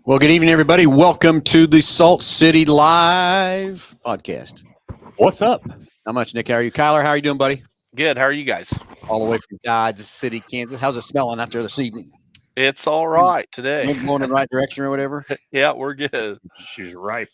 Well, good evening, everybody. Welcome to the Salt City Live podcast. What's up? Not much, Nick. How are you? Kyler, how are you doing, buddy? Good. How are you guys? All the way from Dodge City, Kansas. How's it smelling out there this evening? It's all right today. Wind blowing in the right direction or whatever? Yeah, we're good. She's ripe.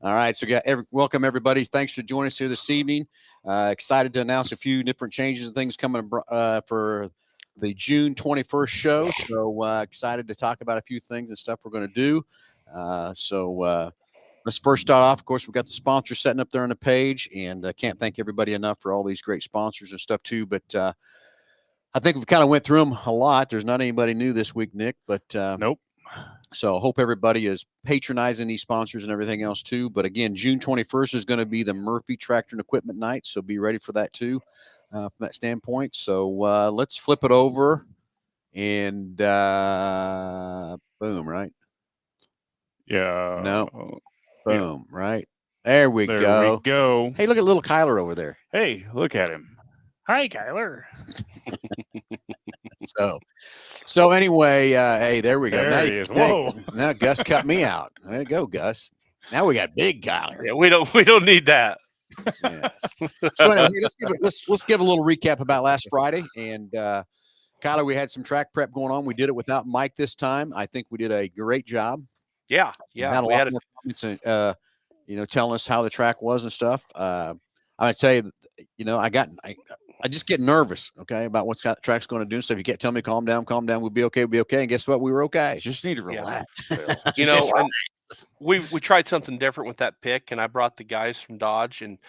All right. So, welcome, everybody. Thanks for joining us here this evening. Excited to announce a few different changes and things coming for the June 21st show. So, excited to talk about a few things and stuff we're going to do. Let's first start off. Of course, we've got the sponsors setting up there on the page, and I can't thank everybody enough for all these great sponsors and stuff too. But I think we've kind of went through them a lot. There's not anybody new this week, Nick, but Nope. So I hope everybody is patronizing these sponsors and everything else too. But again, June 21st is going to be the Murphy Tractor and Equipment Night, so be ready for that too, from that standpoint. So let's flip it over, and boom, right? Yeah. No. Boom, right? There we There go. we go. Hey, look at little Kyler over there. Hey, look at him. Hi, Kyler. So anyway, hey, there we go. There Now, he is. Whoa. now Gus cut me out. There you go, Gus. Now we got big Kyler. Yeah, we don't need that. Yes. So anyway, let's give a little recap about last Friday. And Kyler, we had some track prep going on. We did it without Mike this time. I think we did a great job. Yeah. We had a lot more comments, telling us how the track was and stuff. I'm gonna tell you, I just get nervous, okay, about what the track's going to do. So if you can't tell me, calm down, we'll be okay. And guess what? We were okay. You just need to relax, Phil. We tried something different with that pick, and I brought the guys from Dodge, and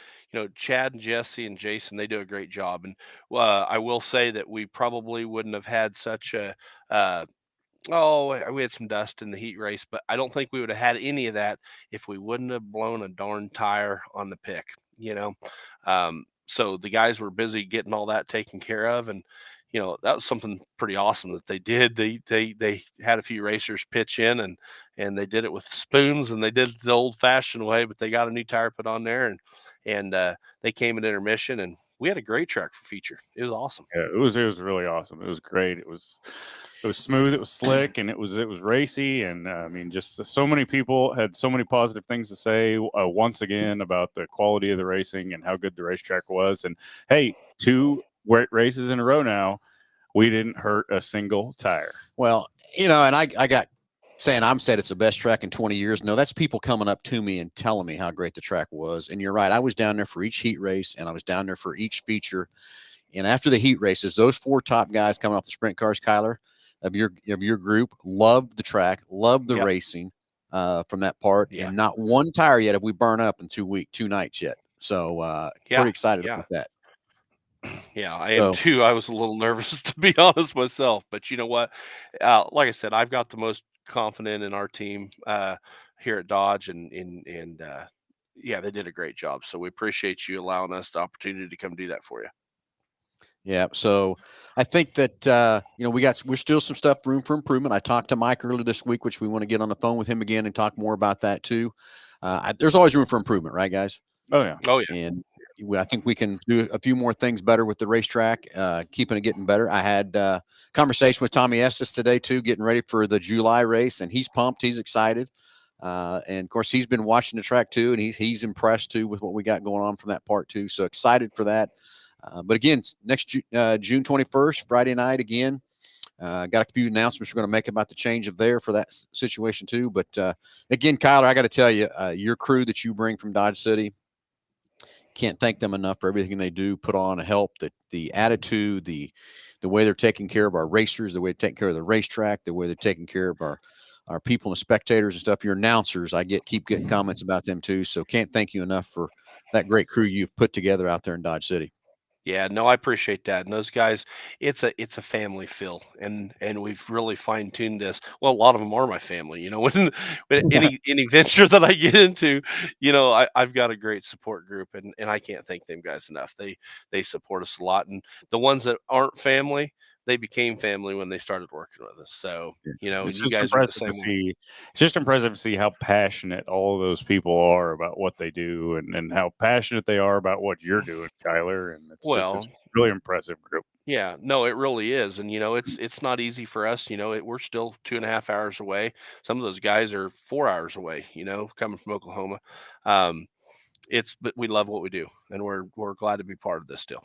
Chad and Jesse and Jason, they do a great job. And I will say that we probably wouldn't have had such a we had some dust in the heat race, but I don't think we would have had any of that if we wouldn't have blown a darn tire on the pick, So the guys were busy getting all that taken care of, and that was something pretty awesome that they did. They had a few racers pitch in, and they did it with spoons, and they did it the old-fashioned way, but they got a new tire put on there, and they came in intermission, and we had a great track for feature. It was awesome. Yeah, it was really awesome. It was great. It was smooth. It was slick, and it was racy. And just so many people had so many positive things to say once again about the quality of the racing and how good the racetrack was. And hey, 2 races in a row now, we didn't hurt a single tire. Well, and I got saying I'm said it's the best track in 20 years. No, that's people coming up to me and telling me how great the track was. And you're right. I was down there for each heat race, and I was down there for each feature. And after the heat races, those 4 top guys coming off the sprint cars, Kyler, of your group, loved the track, loved the racing from that part. Yeah. And not one tire yet have we burned up in 2 nights yet. So pretty excited about that. Yeah, I am too. I was a little nervous, to be honest myself. But you know what? Like I said, I've got the most confident in our team here at Dodge, and they did a great job. So we appreciate you allowing us the opportunity to come do that for you. Yeah, so I think that we're still some room for improvement. I talked to Mike earlier this week, which we want to get on the phone with him again and talk more about that too. There's always room for improvement, right, guys? Oh yeah. And I think we can do a few more things better with the racetrack, getting better. I had a conversation with Tommy Estes today too, getting ready for the July race, and he's pumped, he's excited. And of course, he's been watching the track too, and he's impressed too with what we got going on from that part too. So excited for that. But again, next June 21st, Friday night again. Got a few announcements we're going to make about the change of there for that situation too. But again, Kyler, I got to tell you, your crew that you bring from Dodge City, can't thank them enough for everything they do, put on to help. The attitude, the way they're taking care of our racers, the way they're taking care of the racetrack, the way they're taking care of our people and spectators and stuff. Your announcers, keep getting comments about them too. So can't thank you enough for that great crew you've put together out there in Dodge City. Yeah, no, I appreciate that. And those guys, it's a family feel, and we've really fine tuned this. Well, a lot of them are my family. When any venture that I get into, I've got a great support group, and I can't thank them guys enough. They support us a lot, and the ones that aren't family, they became family when they started working with us. So, and It's you just guys are the impressive to same way. see. It's just impressive to see how passionate all of those people are about what they do, and how passionate they are about what you're doing, Kyler. And it's Well, really impressive group. yeah, no, it really is. And it's not easy for us. We're still 2.5 hours away. Some of those guys are 4 hours away, coming from Oklahoma. Um, but we love what we do, and we're glad to be part of this still.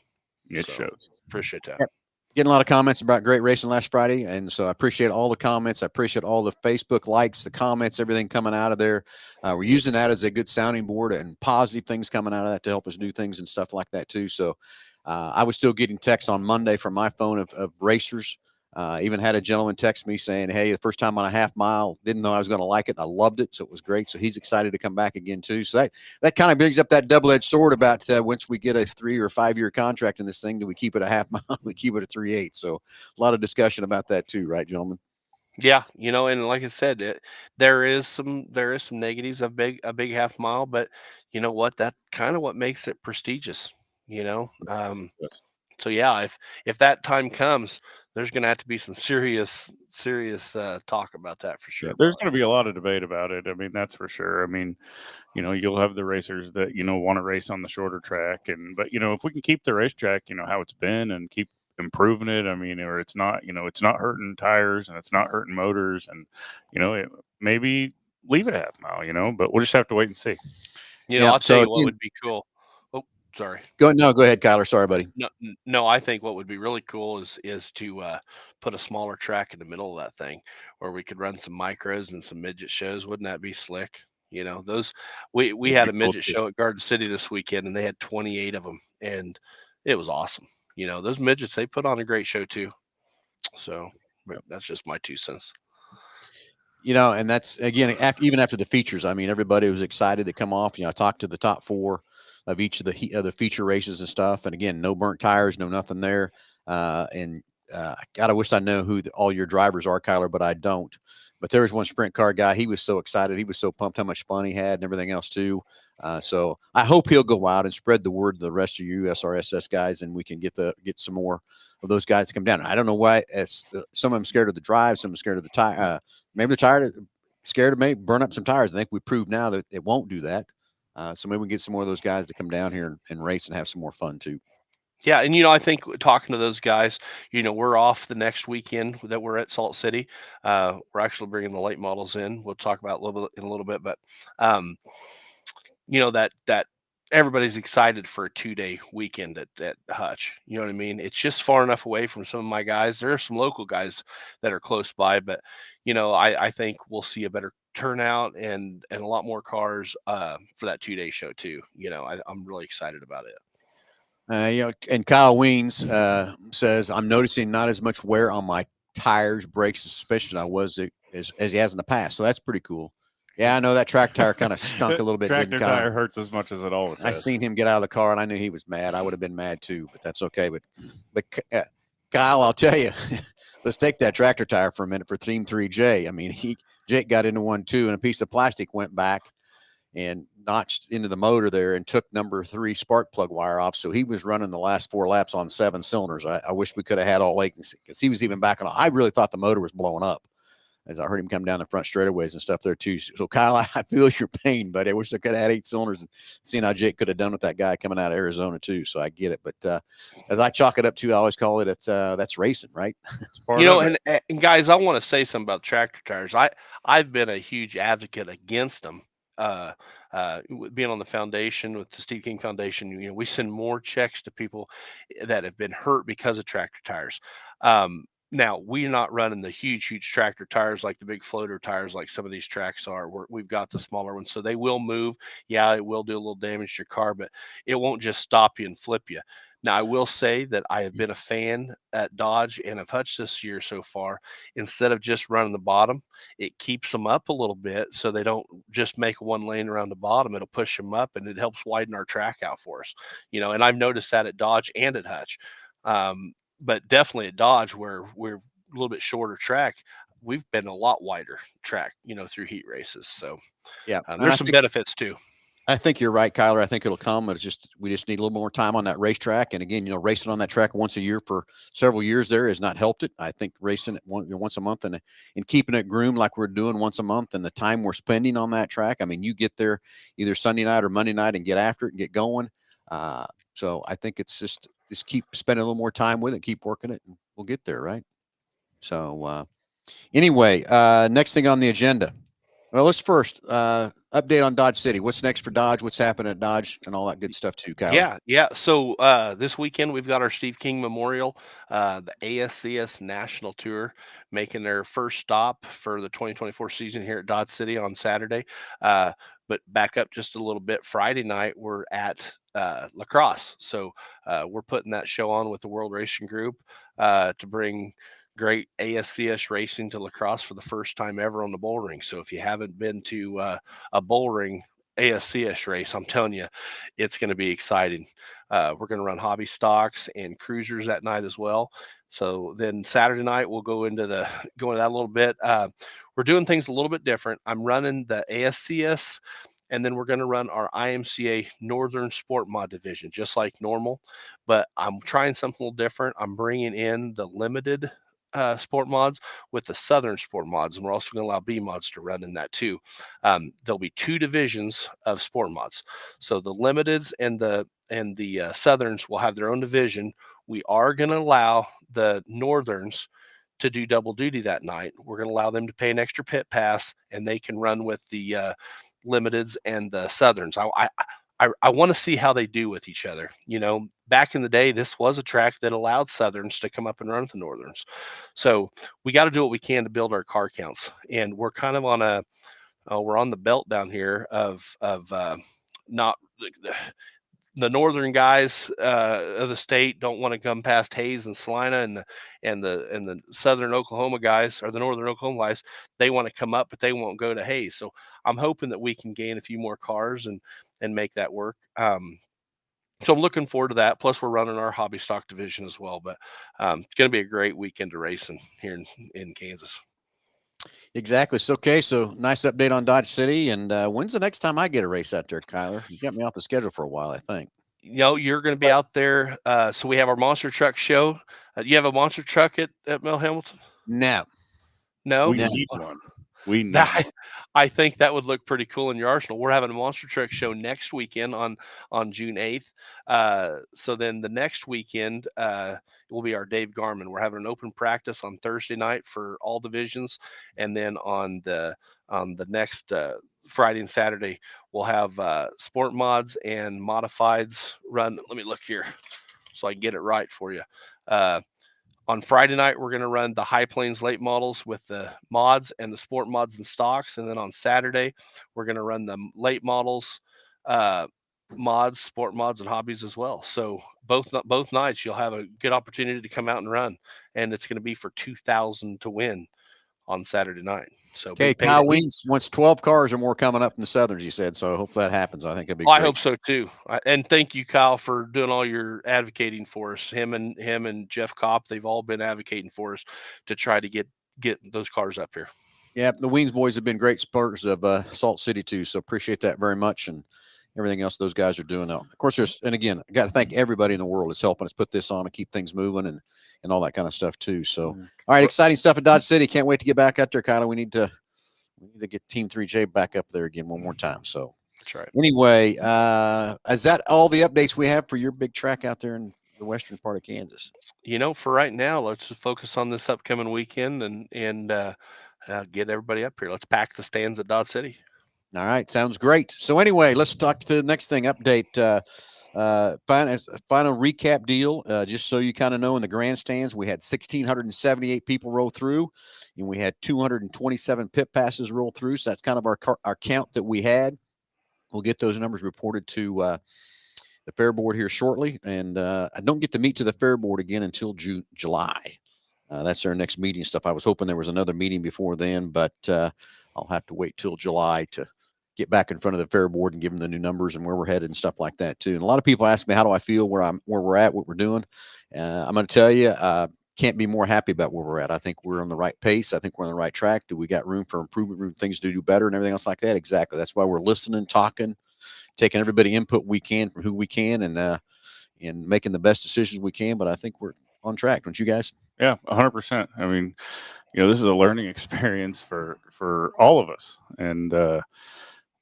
It So shows. appreciate that. Yep. Getting a lot of comments about great racing last Friday, and so I appreciate all the comments. I appreciate all the Facebook likes, the comments, everything coming out of there. We're using that as a good sounding board and positive things coming out of that to help us do things and stuff like that too. So I was still getting texts on Monday from my phone of racers. Even had a gentleman text me saying, "Hey, the first time on a half mile, didn't know I was going to like it. I loved it, so it was great." So he's excited to come back again too. So that kind of brings up that double-edged sword about once we get a 3 or 5 year contract in this thing, do we keep it a half mile? We keep it a 3/8. So a lot of discussion about that too, right, gentlemen? Yeah, and like I said, there is some negatives of a big half mile, but you know what? That kind of what makes it prestigious. You know, Yes. so yeah, if that time comes, there's going to have to be some serious talk about that for Yeah, sure, there's Bart. going to be a lot of debate about it. I mean, that's for sure. I mean, you'll have the racers that want to race on the shorter track, but if we can keep the racetrack, how it's been, and keep improving it. I mean, or it's not, it's not hurting tires and it's not hurting motors, and maybe leave it a half mile, but we'll just have to wait and see. Yeah. I'll tell So you what would be cool. Oh, sorry. go ahead, Kyler. Sorry, buddy. No, I think what would be really cool is to put a smaller track in the middle of that thing, where we could run some micros and some midget shows. Wouldn't that be slick? Those we It'd had be a cool midget too. show at Garden City this weekend, and they had 28 of them, and it was awesome. Those midgets, they put on a great show too. So, but that's just my 2 cents. And that's again even after the features. I mean, everybody was excited to come off. I talked to the top 4 of each of the feature races and stuff. And again, no burnt tires, no nothing there. And God, I wish I know who all your drivers are, Kyler, but I don't. But there was one sprint car guy. He was so excited. He was so pumped how much fun he had and everything else too. So I hope he'll go out and spread the word to the rest of you SRSS guys, and we can get some more of those guys to come down. I don't know why. Some of them scared of the drive, some of them scared of the tire. Maybe they're scared of maybe burn up some tires. I think we proved now that it won't do that. So maybe we can get some more of those guys to come down here and race and have some more fun too. Yeah, and I think talking to those guys, we're off the next weekend that we're at Salt City. We're actually bringing the late models in. We'll talk about in a little bit, but that everybody's excited for a 2-day weekend at Hutch. You know what I mean? It's just far enough away from some of my guys. There are some local guys that are close by, but I think we'll see a better turnout and a lot more cars for that 2-day show too. I'm really excited about it. And Kyle Weens says, I'm noticing not as much wear on my tires, brakes, and suspension I was as he has in the past. So that's pretty cool. Yeah, I know that track tire kind of stunk a little bit, didn't Tractor Kyle? tire hurts as much as it always I has. seen him get out of the car, and I knew he was mad. I would have been mad too, but that's okay. But Kyle, I'll tell you, let's take that tractor tire for a minute for Theme 3J. I mean, Jake got into one too, and a piece of plastic went back and notched into the motor there and took number 3 spark plug wire off. So he was running the last 4 laps on 7 cylinders. I wish we could have had all 8 because he was even back on. I really thought the motor was blowing up as I heard him come down the front straightaways and stuff there too. So Kyle, I feel your pain, but I wish I could have had 8 cylinders and seen how Jake could have done with that guy coming out of Arizona too. So I get it. But as I chalk it up to, I always call it, that's racing, right? And guys, I want to say something about tractor tires. I've been a huge advocate against them. Being on the foundation with the Steve King Foundation, we send more checks to people that have been hurt because of tractor tires. Now we're not running the huge tractor tires like the big floater tires like some of these tracks are. We've got the smaller ones, so they will move. Yeah, it will do a little damage to your car, but it won't just stop you and flip you. Now, I will say that I have been a fan at Dodge and of Hutch this year so far. Instead of just running the bottom, it keeps them up a little bit so they don't just make one lane around the bottom. It'll push them up, and it helps widen our track out for us. And I've noticed that at Dodge and at Hutch. But definitely at Dodge, where we're a little bit shorter track, we've been a lot wider track, through heat races. So Yeah, there's some benefits too. I think you're right, Kyler. I think it'll come. We just need a little more time on that racetrack. And again, racing on that track once a year for several years there has not helped it. I think racing it once a month and keeping it groomed like we're doing once a month, and the time we're spending on that track. I mean, you get there either Sunday night or Monday night and get after it and get going. So I think it's just keep spending a little more time with it, keep working it, and we'll get there, right? So anyway, next thing on the agenda. Well, let's first update on Dodge City. What's next for Dodge? What's happening at Dodge and all that good stuff too, Kyler? Yeah. So this weekend we've got our Steve King Memorial, the ASCS National Tour, making their first stop for the 2024 season here at Dodge City on Saturday. But back up just a little bit. Friday night we're at La Crosse, so we're putting that show on with the World Racing Group to bring great ASCS racing to La Crosse for the first time ever on the bull ring. So if you haven't been to a bull ring ASCS race, I'm telling you, it's going to be exciting. We're going to run hobby stocks and cruisers that night as well. So then Saturday night we'll go into that a little bit. We're doing things a little bit different. I'm running the ASCS, and then we're going to run our IMCA Northern Sport Mod division just like normal. But I'm trying something a little different. I'm bringing in the limited sport mods with the Southern sport mods, and we're also going to allow B mods to run in that too. There'll be two divisions of sport mods, so the limiteds and the Southerns will have their own division. We are going to allow the Northerns to do double duty that night. We're going to allow them to pay an extra pit pass, and they can run with the limiteds and the Southerns. I want to see how they do with each other. Back in the day, this was a track that allowed Southerns to come up and run with the Northerns. So we got to do what we can to build our car counts. And we're kind of we're on the belt down here of not the northern guys of the state don't want to come past Hayes and Salina, and the southern Oklahoma guys, or the northern Oklahoma guys, they want to come up, but they won't go to Hayes. So I'm hoping that we can gain a few more cars and make that work. So I'm looking forward to that. Plus, we're running our hobby stock division as well. But it's going to be a great weekend of racing here in Kansas. Exactly. So, okay. So nice update on Dodge City. And when's the next time I get a race out there, Kyler? You got me off the schedule for a while, I think. You're going to be out there. So we have our monster truck show. You have a monster truck at Mel Hamilton? No. No? We need one. We need one. I think that would look pretty cool in your arsenal. We're having a monster truck show next weekend on June 8th. So then the next weekend will be our Dave Garman. We're having an open practice on Thursday night for all divisions, and then on the next Friday and Saturday we'll have sport mods and modifieds run. Let me look here so I can get it right for you. On Friday night, we're going to run the High Plains late models with the mods and the sport mods and stocks. And then on Saturday, we're going to run the late models, mods, sport mods, and hobbies as well. So both nights, you'll have a good opportunity to come out and run. And it's going to be for $2,000 to win on Saturday night. So okay, Kyle Weens wants 12 cars or more coming up in the Southerns, you said. So I hope that happens. I think it'd be great. I hope so too. And thank you, Kyle, for doing all your advocating for us. Him and Jeff Kopp, they've all been advocating for us to try to get those cars up here. Yeah, the Weens boys have been great supporters of Salt City too. So appreciate that very much, and everything else those guys are doing. Of course, and again, I got to thank everybody in the world that's helping us put this on and keep things moving and all that kind of stuff too. So, all right, exciting stuff at Dodge City. Can't wait to get back out there, Kyler. We need to get Team 3J back up there again one more time. So that's right. Anyway, is that all the updates we have for your big track out there in the western part of Kansas? For right now, let's just focus on this upcoming weekend and get everybody up here. Let's pack the stands at Dodge City. All right, sounds great. So anyway, let's talk to the next thing. Update. Final recap deal. Just so you kind of know, in the grandstands, we had 1,678 people roll through, and we had 227 pit passes roll through. So that's kind of our count that we had. We'll get those numbers reported to the fair board here shortly, and I don't get to meet to the fair board again until July. That's our next meeting stuff. I was hoping there was another meeting before then, but I'll have to wait till July to get back in front of the fair board and give them the new numbers and where we're headed and stuff like that too. And a lot of people ask me, how do I feel where we're at, what we're doing? I'm going to tell you, can't be more happy about where we're at. I think we're on the right pace. I think we're on the right track. Do we got room for improvement, things to do better and everything else like that? Exactly. That's why we're listening, talking, taking everybody input we can from who we can, and making the best decisions we can. But I think we're on track, don't you guys? Yeah, 100%. I mean, this is a learning experience for all of us, and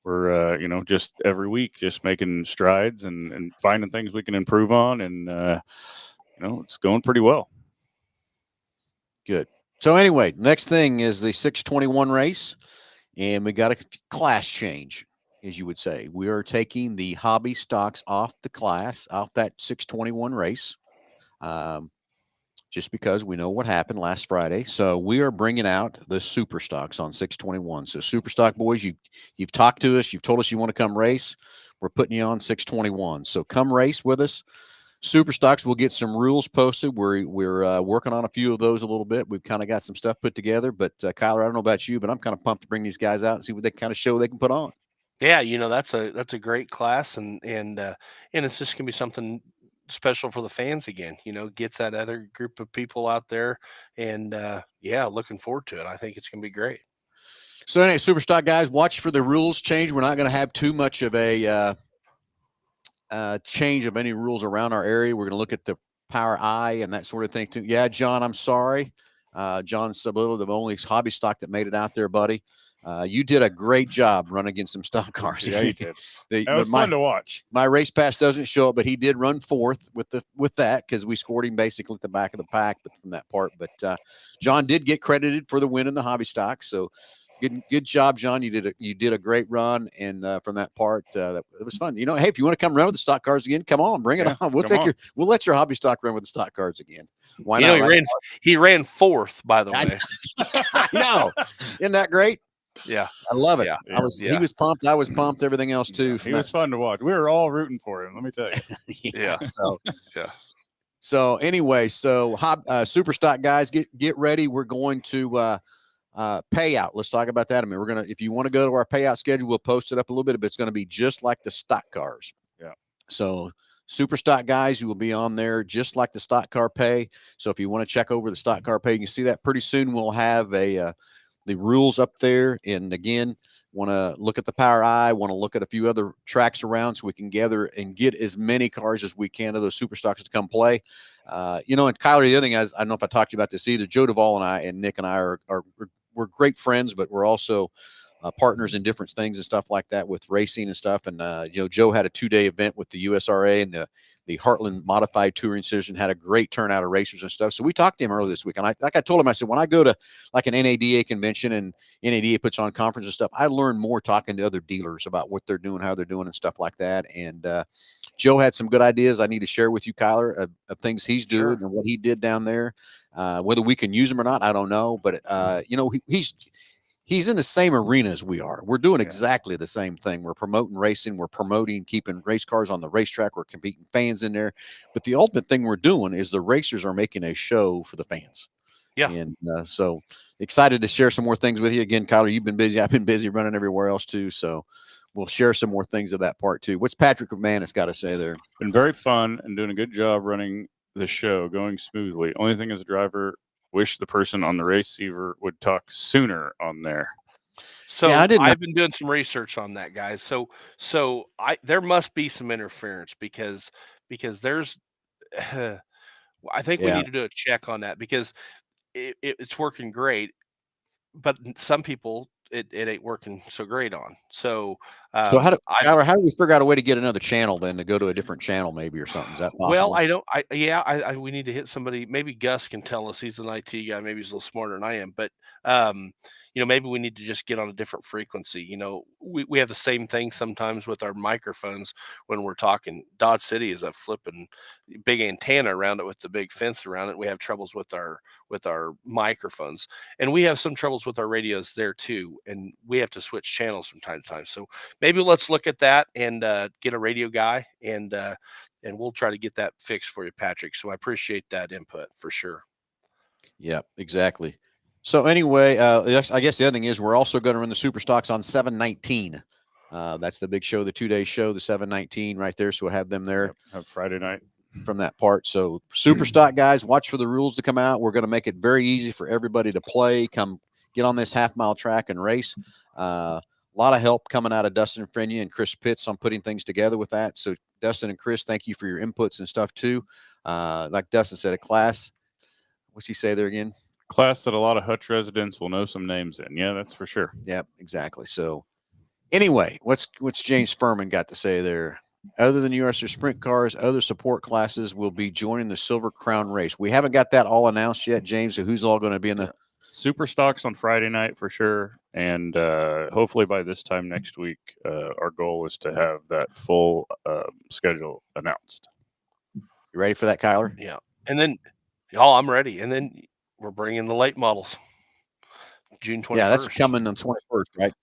we're just every week just making strides and finding things we can improve on, and it's going pretty well. Good. So anyway, next thing is the 621 race, and we got a class change, as you would say. We are taking the hobby stocks off that 621 race, just because we know what happened last Friday. So we are bringing out the super stocks on 621. So super stock boys, you've talked to us, you've told us you want to come race. We're putting you on 621. So come race with us. Super stocks, we'll get some rules posted. We're working on a few of those a little bit. We've kind of got some stuff put together. But Kyler, I don't know about you, but I'm kind of pumped to bring these guys out and see what they kind of show they can put on. Yeah, that's a great class, and it's just gonna be something special for the fans again. Gets that other group of people out there, and yeah, looking forward to it. I think it's gonna be great. So anyway, super stock guys, watch for the rules change. We're not going to have too much of a change of any rules around our area. We're going to look at the power I and that sort of thing too. Yeah, John, I'm sorry. John Sabulo, the only hobby stock that made it out there, buddy. You did a great job running against some stock cars. Yeah, you did. It was fun to watch. My race pass doesn't show it, but he did run fourth with that because we scored him basically at the back of the pack, but from that part. But John did get credited for the win in the hobby stock. So good job, John. You did a great run, and from that part, it was fun. Hey, if you want to come run with the stock cars again, come on, bring it on. We'll let your hobby stock run with the stock cars again. Why not? He ran fourth, by the way. I know. Isn't that great? Yeah, I love it. Yeah. He was pumped. I was pumped. Everything else too. He was fun to watch. We were all rooting for him. Let me tell you. Yeah. So yeah. So anyway, super stock guys, get ready. We're going to payout. Let's talk about that. I mean, if you want to go to our payout schedule, we'll post it up a little bit, but it's going to be just like the stock cars. Yeah. So super stock guys, you will be on there just like the stock car pay. So if you want to check over the stock car pay, you can see that pretty soon. We'll have the rules up there. And again, want to look at the power I, want to look at a few other tracks around so we can gather and get as many cars as we can of those super stocks to come play. And Kyler, the other thing is, I don't know if I talked to you about this either. Joe Duvall and Nick and I we're great friends, but we're also partners in different things and stuff like that with racing and stuff. And, Joe had a 2-day event with the USRA and the Heartland Modified Touring Series, had a great turnout of racers and stuff. So we talked to him earlier this week. And I told him, I said, when I go to like an NADA convention and NADA puts on conference and stuff, I learn more talking to other dealers about what they're doing, how they're doing and stuff like that. And Joe had some good ideas I need to share with you, Kyler, of things he's doing and what he did down there. Whether we can use them or not, I don't know. But, he's in the same arena as we are. We're doing exactly the same thing. We're promoting racing. We're promoting keeping race cars on the racetrack. We're competing fans in there. But the ultimate thing we're doing is the racers are making a show for the fans. Yeah. And so excited to share some more things with you. Again, Kyler, you've been busy. I've been busy running everywhere else too. So we'll share some more things of that part too. What's Patrick McManus got to say there? Been very fun and doing a good job running the show, going smoothly. Only thing as a driver, wish the person on the receiver would talk sooner on there. So I've been doing some research on that, guys. So there must be some interference because there's I think we need to do a check on that because it's working great, but some people it ain't working so great on. So how do we figure out a way to get another channel then to go to a different channel maybe or something? Is that possible? Well, we need to hit somebody. Maybe Gus can tell us. He's an IT guy. Maybe he's a little smarter than I am. But maybe we need to just get on a different frequency. We have the same thing sometimes with our microphones when we're talking. Dodge City is a flipping big antenna around it with the big fence around it. We have troubles with our microphones, and we have some troubles with our radios there too. And we have to switch channels from time to time. So maybe let's look at that and get a radio guy, and we'll try to get that fixed for you, Patrick. So I appreciate that input for sure. Yeah, exactly. So anyway, I guess the other thing is we're also going to run the super stocks on 7/19. That's the big show, the 2-day show, the 7/19 right there. So we'll have them there. Have Friday night from that part. So super stock guys, watch for the rules to come out. We're going to make it very easy for everybody to play. Come get on this half-mile track and race. lot of help coming out of Dustin and Frenia and Chris Pitts on putting things together with that. So Dustin and Chris, thank you for your inputs and stuff too. Like Dustin said, a class. What's he say there again? Class that a lot of Hutch residents will know some names in. Yeah, that's for sure. Yep, exactly. So anyway, what's James Furman got to say there? Other than US sprint cars, other support classes will be joining the Silver Crown race. We haven't got that all announced yet, James. So who's all going to be in the Super Stocks on Friday night for sure, and hopefully by this time next week, our goal is to have that full schedule announced. You ready for that, Kyler? Yeah, and then I'm ready. And then we're bringing the late models, June 21st. Yeah, that's coming on 21st, right?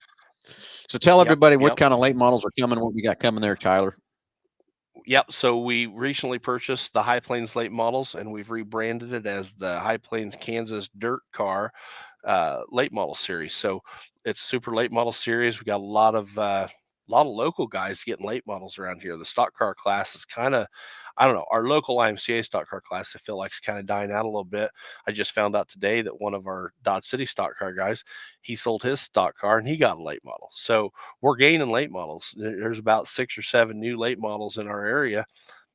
So tell everybody what kind of late models are coming, what we got coming there, Tyler. Yep. So we recently purchased the High Plains late models, and we've rebranded it as the High Plains Kansas Dirt Car late model series. So it's super late model series. We got a lot of local guys getting late models around here. The stock car class is kind of, I don't know, our local IMCA stock car class, I feel like, is kind of dying out a little bit. I just found out today that one of our Dodge City stock car guys, he sold his stock car and he got a late model. So we're gaining late models. There's about 6 or 7 new late models in our area.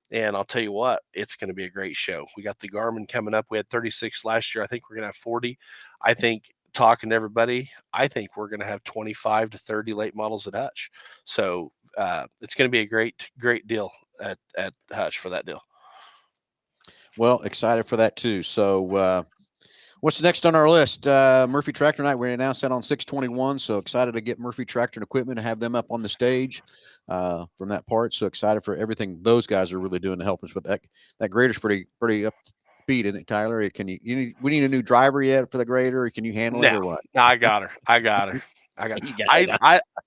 And I'll tell you what, it's going to be a great show. We got the Garmin coming up. We had 36 last year. I think we're going to have 40. I think, talking to everybody, I think we're going to have 25 to 30 late models at Hutch. So it's going to be a great deal at Hutch for that deal. Well, excited for that too. So what's next on our list? Murphy Tractor Night. We announced that on 6/21. So excited to get Murphy Tractor and Equipment and have them up on the stage from that part. So excited for everything those guys are really doing to help us with that. That grader's pretty up to speed, isn't it, Tyler? Can we need a new driver yet for the grader? Or can you handle it or what? No, I got her.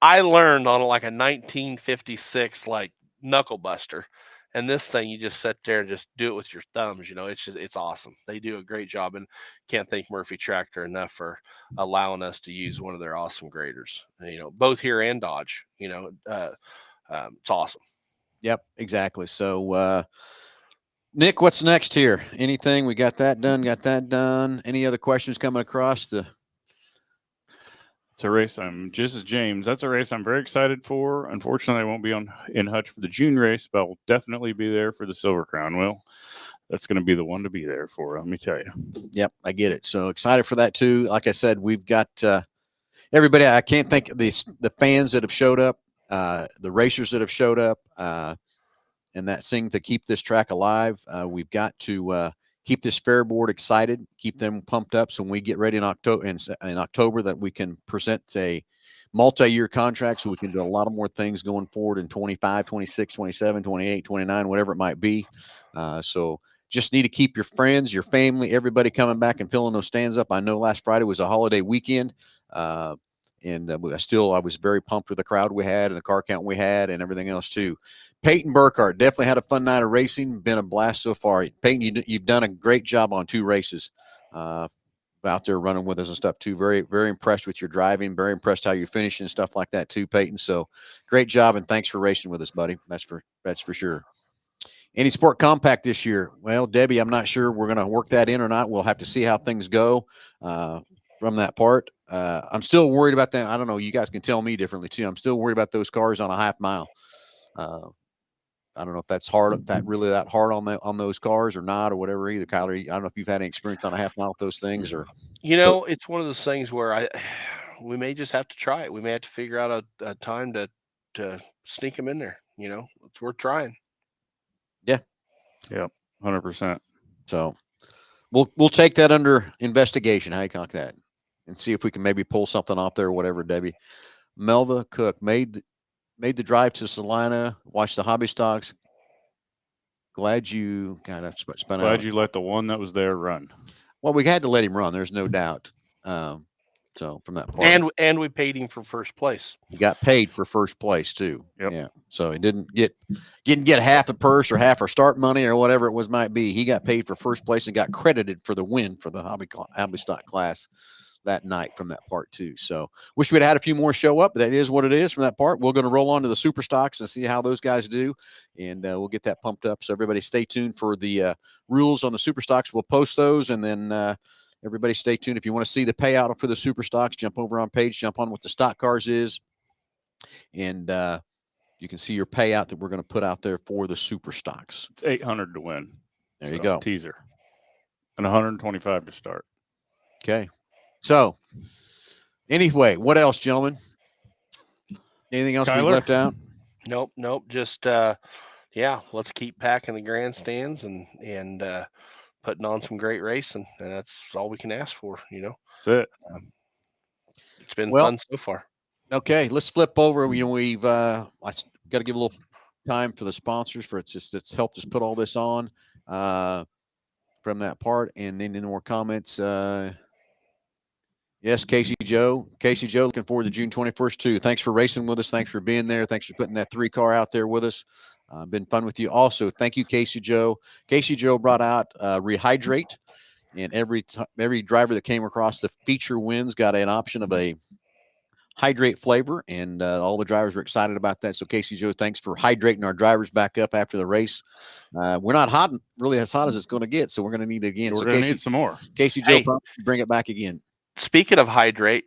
I learned on like a 1956 like knuckle buster. And this thing, you just sit there and just do it with your thumbs. It's awesome. They do a great job, and can't thank Murphy Tractor enough for allowing us to use one of their awesome graders. Both here and Dodge. It's awesome. Yep, exactly. So, Nick, what's next here? Anything? We got that done. Any other questions coming across the? It's a race. Just as James. That's a race I'm very excited for. Unfortunately, I won't be in Hutch for the June race, but I'll definitely be there for the Silver Crown. Well, that's going to be the one to be there for. Let me tell you. Yep, I get it. So excited for that too. Like I said, we've got everybody. I can't think of the fans that have showed up, the racers that have showed up, and that thing to keep this track alive. We've got to keep this fair board excited, keep them pumped up. So when we get ready in October, that we can present a multi-year contract, so we can do a lot of more things going forward in 25, 26, 27, 28, 29, whatever it might be. So just need to keep your friends, your family, everybody coming back and filling those stands up. I know last Friday was a holiday weekend. And I was very pumped with the crowd we had and the car count we had and everything else too. Peyton Burkhart definitely had a fun night of racing. Been a blast so far. Peyton, you've done a great job on 2 races out there running with us and stuff too. Very, very impressed with your driving. Very impressed how you're finishing and stuff like that too, Peyton. So great job, and thanks for racing with us, buddy. That's for sure. Any Sport Compact this year? Well, Debbie, I'm not sure we're going to work that in or not. We'll have to see how things go from that part. I'm still worried about that. I don't know. You guys can tell me differently too. I'm still worried about those cars on a half mile. I don't know if that's hard, that hard on those cars or not, or whatever either. Kyler, I don't know if you've had any experience on a half mile with those things or. It's one of those things where we may just have to try it. We may have to figure out a time to sneak them in there. It's worth trying. Yeah. Yep. 100%. So we'll take that under investigation. How you call that, and see if we can maybe pull something off there or whatever. Debbie, Melva Cook made the drive to Salina, watched the hobby stocks. Glad you kind of spun out. Glad you let the one that was there run. Well, we had to let him run. There's no doubt. So from that part, and we paid him for first place. He got paid for first place too. Yep. Yeah. So he didn't get half the purse or half our start money or whatever it might be. He got paid for first place and got credited for the win for the hobby stock class that night from that part too. So wish we'd had a few more show up, but that is what it is from that part. We're going to roll on to the super stocks and see how those guys do. And we'll get that pumped up. So everybody stay tuned for the rules on the super stocks. We'll post those, and then everybody stay tuned. If you want to see the payout for the super stocks, jump over on page, jump on what the stock cars is. And you can see your payout that we're going to put out there for the super stocks. It's 800 to win. There you go. Teaser. And 125 to start. Okay. So, anyway, what else, gentlemen? Anything else we Kyler? left out? Nope. Just yeah, let's keep packing the grandstands and putting on some great racing, and that's all we can ask for. That's it. It's been Well, fun so far. Okay, let's flip over. We've got to give a little time for the sponsors for it's helped us put all this on from that part, and then any more comments. Yes, Casey Joe, looking forward to June 21st too. Thanks for racing with us. Thanks for being there. Thanks for putting that 3-car out there with us. Been fun with you. Also, thank you, Casey Joe. Casey Joe brought out Rehydrate, and every driver that came across the feature wins got an option of a hydrate flavor, and all the drivers were excited about that. So Casey Joe, thanks for hydrating our drivers back up after the race. We're not really as hot as it's going to get, so we're going to need it again. We're going to need some more. Casey Joe, bring it back again. Speaking of hydrate,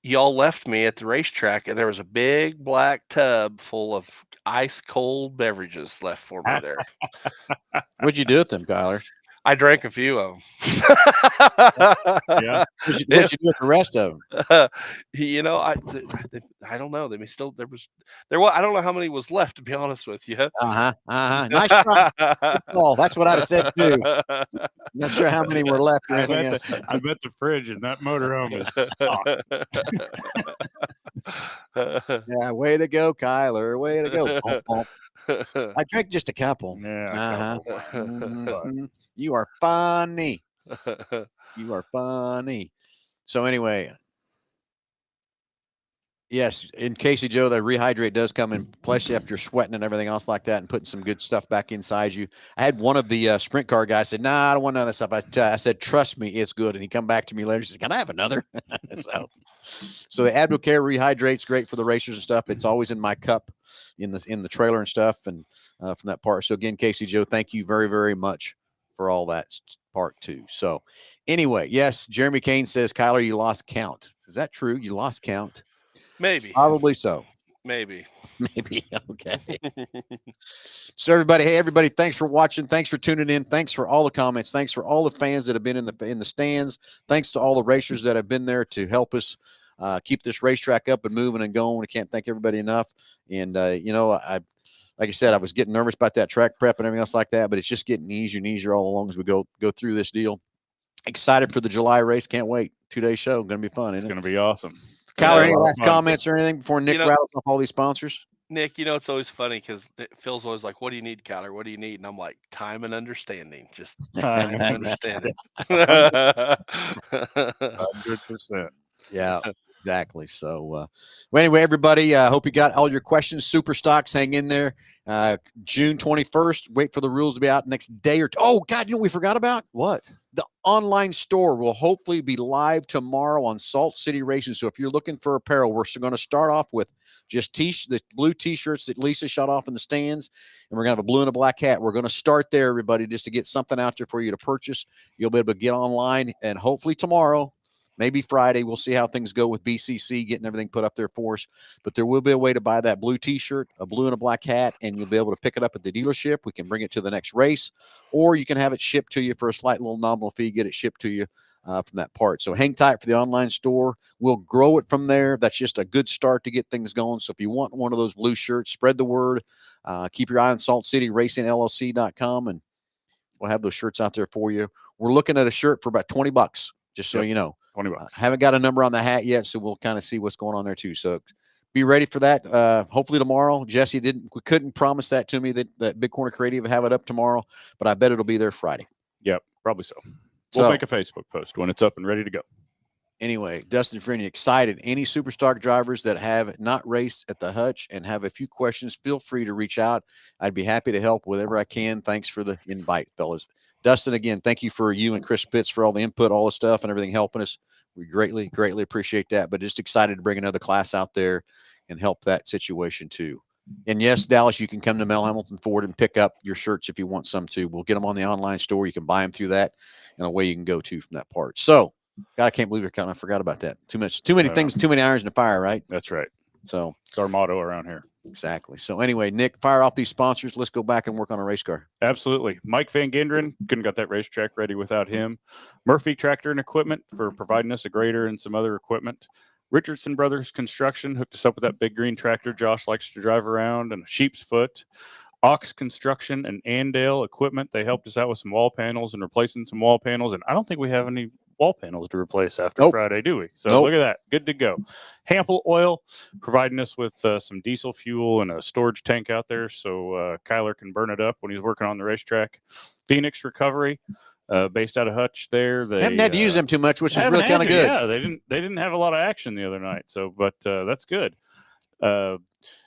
y'all left me at the racetrack, and there was a big black tub full of ice cold beverages left for me there. What'd you do with them, Kyler? I drank a few of them. Yeah. What'd you do with the rest of them? I don't know. There was I don't know how many was left, to be honest with you. Nice shot. Good call. That's what I'd have said too. Not sure how many were left or anything else. I bet the fridge in that motorhome is stocked. Yeah, way to go, Kyler. Way to go. I drank just a couple. Yeah. Mm-hmm. You are funny. You are funny. So anyway, yes, in Casey Joe, the Rehydrate does come in place after you're sweating and everything else like that, and putting some good stuff back inside you. I had one of the sprint car guys said, "Nah, I don't want none of that stuff." I said, "Trust me, it's good." And he come back to me later. He said, "Can I have another?" So the Advocare Rehydrate's great for the racers and stuff. It's always in my cup in the trailer and stuff, and from that part. So again, Casey Joe, thank you very, very much for all that part too. So anyway, yes, Jeremy Kane says, Kyler, you lost count. Is that true? You lost count? Maybe. Probably so. Maybe. Okay. So everybody, thanks for watching. Thanks for tuning in. Thanks for all the comments. Thanks for all the fans that have been in the stands. Thanks to all the racers that have been there to help us keep this racetrack up and moving and going. I can't thank everybody enough. And like I said, I was getting nervous about that track prep and everything else like that, but it's just getting easier and easier all along as we go through this deal. Excited for the July race. Can't wait. 2-day show. Going to be fun. It's going to be awesome. Kyler, any last comments or anything before Nick rattles off all these sponsors? Nick, it's always funny because Phil's always like, "What do you need, Kyler? What do you need?" And I'm like, "Time and understanding." Just time and understanding. 100%. Yeah. Exactly. So, well, anyway, everybody, hope you got all your questions. Super stocks, hang in there. June 21st. Wait for the rules to be out next day or two. Oh, God, you know what we forgot about? What? The online store will hopefully be live tomorrow on Saltcity Racing. So if you're looking for apparel, we're going to start off with just the blue T-shirts that Lisa shot off in the stands, and we're going to have a blue and a black hat. We're going to start there, everybody, just to get something out there for you to purchase. You'll be able to get online, and hopefully tomorrow, maybe Friday, we'll see how things go with BCC getting everything put up there for us. But there will be a way to buy that blue T-shirt, a blue and a black hat, and you'll be able to pick it up at the dealership. We can bring it to the next race, or you can have it shipped to you for a slight little nominal fee, get it shipped to you from that part. So hang tight for the online store. We'll grow it from there. That's just a good start to get things going. So if you want one of those blue shirts, spread the word. Keep your eye on SaltCityRacingLLC.com, and we'll have those shirts out there for you. We're looking at a shirt for about $20, just so you know. $20. Haven't got a number on the hat yet, so we'll kind of see what's going on there too. So be ready for that. Hopefully tomorrow. Jesse couldn't promise that to me that Big Corner Creative will have it up tomorrow, but I bet it'll be there Friday. Yep, probably so. We'll make a Facebook post when it's up and ready to go. Anyway, Dustin Freeney, excited. Any Superstar drivers that have not raced at the Hutch and have a few questions, feel free to reach out. I'd be happy to help whatever I can. Thanks for the invite, fellas. Dustin, again, thank you for you and Chris Pitts for all the input, all the stuff and everything helping us. We greatly, greatly appreciate that. But just excited to bring another class out there and help that situation too. And yes, Dallas, you can come to Mel Hamilton Ford and pick up your shirts if you want some too. We'll get them on the online store. You can buy them through that, and away you can go to from that part. So, God, I can't believe I forgot about that. Too many things, too many irons in the fire, right? That's right. So It's our motto around here. exactly. So anyway, Nick, fire off these sponsors. Let's go back and work on a race car. Absolutely. Mike Van Gendren, couldn't got that racetrack ready without him. Murphy Tractor and Equipment for providing us a grader and some other equipment. Richardson Brothers Construction hooked us up with that big green tractor Josh likes to drive around, and a sheep's foot. Ox Construction and Andale Equipment, they helped us out with some wall panels and replacing some wall panels. And I don't think we have any wall panels to replace after Nope. Friday, do we? So Nope. look at that. Good to go. Hampel Oil providing us with some diesel fuel and a storage tank out there so Kyler can burn it up when he's working on the racetrack. Phoenix Recovery, based out of Hutch there. They haven't had to use them too much, which is haven't really had kind of to, good. Yeah, they didn't have a lot of action the other night. So, but that's good.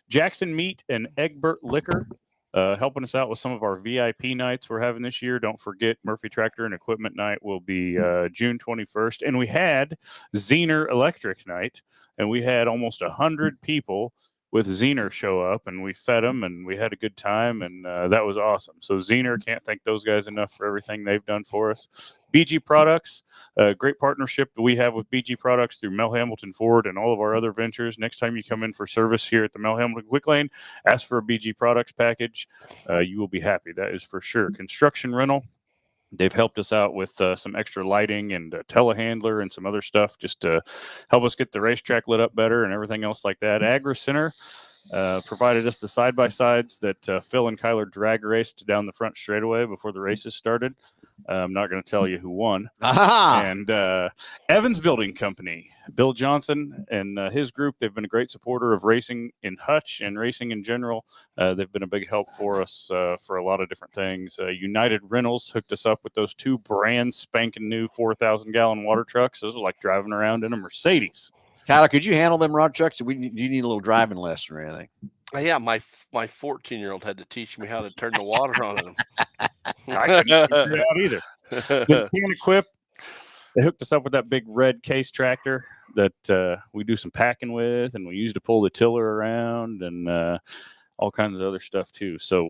Jackson Meat and Egbert Liquor, helping us out with some of our VIP nights we're having this year. Don't forget, Murphy Tractor and Equipment Night will be June 21st. And we had Zener Electric Night, and we had almost 100 people with Zener show up, and we fed them, and we had a good time, and that was awesome. So Zener, can't thank those guys enough for everything they've done for us. BG Products, a great partnership that we have with BG Products through Mel Hamilton Ford and all of our other ventures. Next time you come in for service here at the Mel Hamilton Quick Lane, ask for a BG Products package. You will be happy, that is for sure. Construction Rental, they've helped us out with some extra lighting and a telehandler and some other stuff just to help us get the racetrack lit up better and everything else like that. Agri Center provided us the side-by-sides that Phil and Kyler drag raced down the front straightaway before the races started. I'm not going to tell you who won. Aha! And Evans Building Company, Bill Johnson and his group, they've been a great supporter of racing in Hutch and racing in general. They've been a big help for us for a lot of different things. United Rentals hooked us up with those two brand spanking new 4,000-gallon water trucks. Those are like driving around in a Mercedes. Kyler, could you handle them rod trucks? Do you need a little driving lesson or anything? Yeah, my 14-year-old had to teach me how to turn the water on them. I couldn't figure it out either. Can Equip, they hooked us up with that big red case tractor that we do some packing with, and we use to pull the tiller around and all kinds of other stuff too. So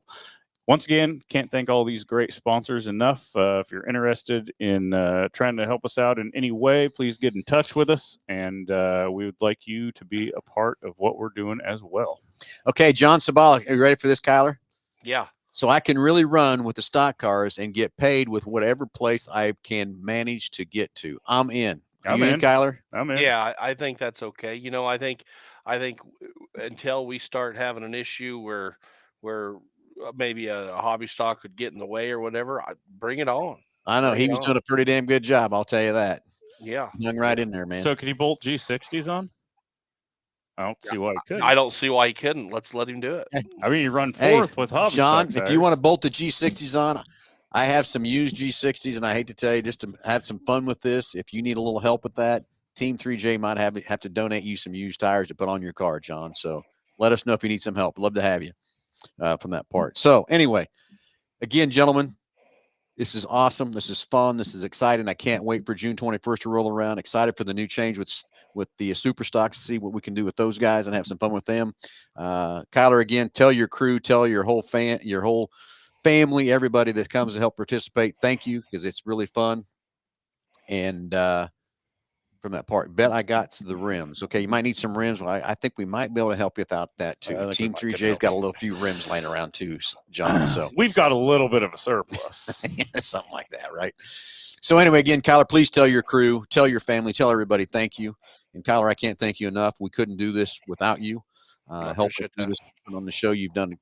once again, can't thank all these great sponsors enough. If you're interested in trying to help us out in any way, please get in touch with us, and we would like you to be a part of what we're doing as well. Okay, John Sabala, are you ready for this, Kyler? Yeah. So I can really run with the stock cars and get paid with whatever place I can manage to get to. I'm in. I'm in, Kyler? I'm in. Yeah, I think that's okay. You know, I think until we start having an issue where maybe a hobby stock could get in the way or whatever, bring it on. I know he was doing a pretty damn good job. I'll tell you that. Yeah, Hung right in there, man. So could he bolt G60s on? I don't see why he couldn't. I don't see why he couldn't. Let's let him do it. I mean, you run fourth with hobby John, stock if you want to bolt the G60s on, I have some used G60s, and I hate to tell you, just to have some fun with this, if you need a little help with that, Team 3J might have to donate you some used tires to put on your car, John. So let us know if you need some help. Love to have you from that part. So anyway, again, gentlemen, this is awesome. This is fun. This is exciting. I can't wait for June 21st to roll around. Excited for the new change with the super stocks, see what we can do with those guys and have some fun with them. Kyler, again, tell your crew, tell your whole family, everybody that comes to help participate. Thank you, because it's really fun. And from that part, bet I got the rims. Okay, you might need some rims. Well, I think we might be able to help you without that too. Team 3J's got a little few rims laying around too, John. So we've got a little bit of a surplus, something like that, right? So anyway, again, Kyler, please tell your crew, tell your family, tell everybody thank you. And Kyler, I can't thank you enough. We couldn't do this without you. Help us do this on the show. You've done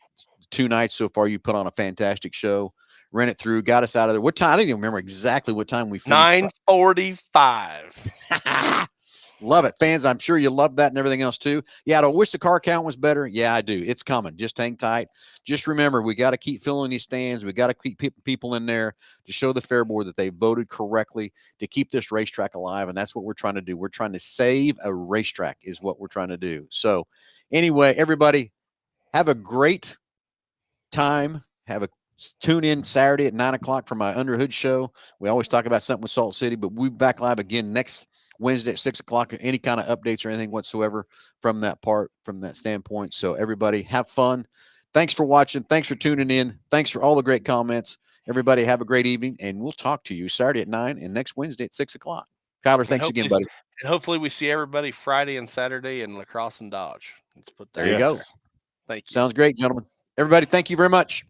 2 nights so far. You put on a fantastic show. Ran it through, got us out of there. What time? I don't even remember exactly what time we finished. 9:45. Love it. Fans, I'm sure you love that and everything else too. Yeah, I wish the car count was better. Yeah, I do. It's coming. Just hang tight. Just remember, we got to keep filling these stands. We got to keep people in there to show the fair board that they voted correctly to keep this racetrack alive. And that's what we're trying to do. We're trying to save a racetrack is what we're trying to do. So anyway, everybody have a great time. Tune in Saturday at 9 o'clock for my Under Hood show. We always talk about something with Salt City, but we'll be back live again next Wednesday at 6 o'clock. Any kind of updates or anything whatsoever from that standpoint. So everybody have fun. Thanks for watching. Thanks for tuning in. Thanks for all the great comments. Everybody have a great evening, and we'll talk to you Saturday at 9 and next Wednesday at 6 o'clock. Kyler, thanks again, buddy. And hopefully we see everybody Friday and Saturday in La Crosse and Dodge. Let's put that There you go. there. Thank you. Sounds great, gentlemen. Everybody, thank you very much.